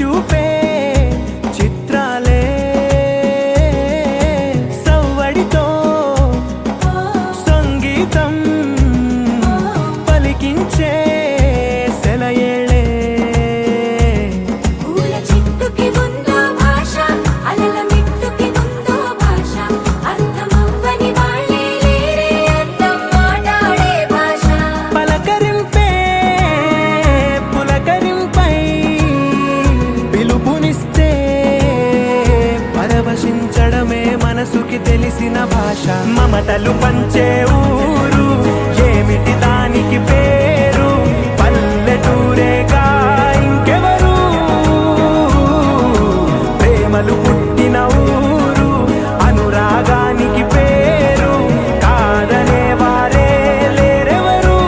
చూపే చిత్రాలే సవ్వడితో సంగీతం పలికించే సెలయేళే పూల చిట్టుకి ఉందో భాష అలల మిట్టుకి ఉందో భాష అర్థమవ్వని వాళ్ళే లేరే అర్థం మాట్లాడే భాష పలకరింపే పులకరింపై పిలుపునిస్తే పరవశించడమే మనసుకి తెలిసిన భాష మమతలు పంచే ఊరు ఏమిటి దానికి పేరు పల్లెటూరేగా ఇంకెవరు ప్రేమలు పుట్టిన ఊరు అనురాగానికి పేరు కాదనే వారే లేరెవరు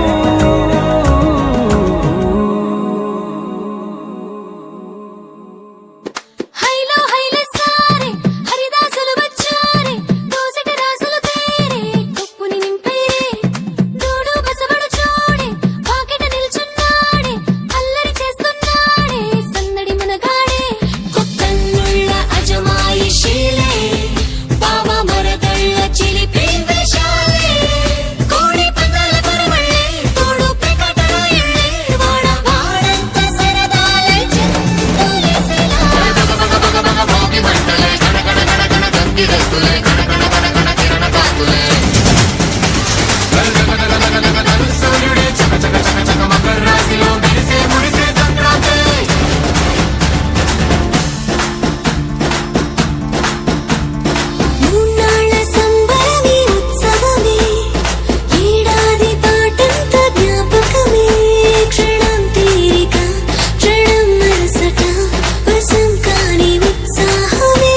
హైలో హైలే సారే హరిదాసులు వచ్చారే దోసటి రాసులు తేరే కప్పుని నింపేరే దూడు బసవడు చూడే పాకెట నిల్చున్నాడే అల్లరి చేస్తున్నాడే సందడి మనగాడే కొత్తన్నుళ్ళ అజమాయిషీలే బావ మరదళ్ళ చిలిపి వేషాలే కోడి పందాల కొరమళ్ళే తోడు పెకటలో ఇళ్ళే వాడ వాడంత సరదాలే చెందులేసేలా మూన్నాళ్ళ సంబరమే ఉత్సవమే ఏడాది పాటంత జ్ఞాపకమే క్షణం తీరిక క్షణం మరసట వశం కాని ఉత్సాహమే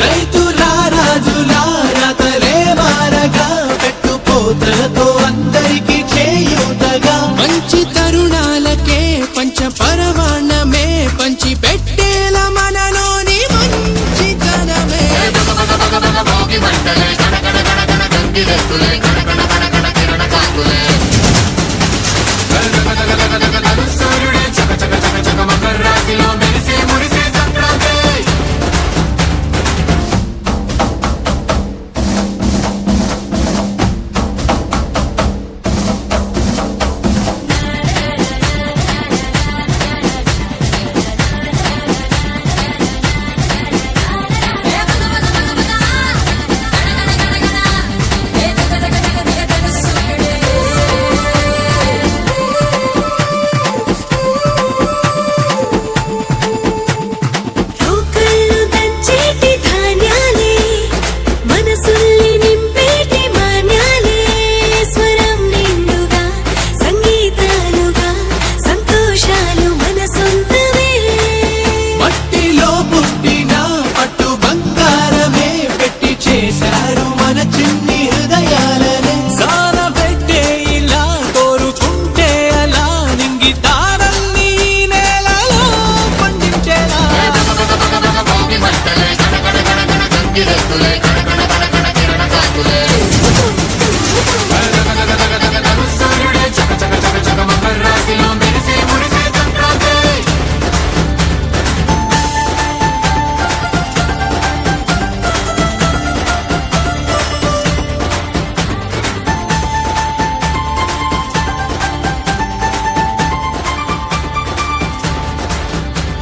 రైతులా రాజులా రతలే మారగా పెట్టుపోతలతో అందరికి చేయూతగా మంచి తరుణాలకే పంచ పరమాణమే పంచి పెట్టేల మనలోని మంచితనమే భోగి మంటలే కనకన కనకన గంగిరెద్దులే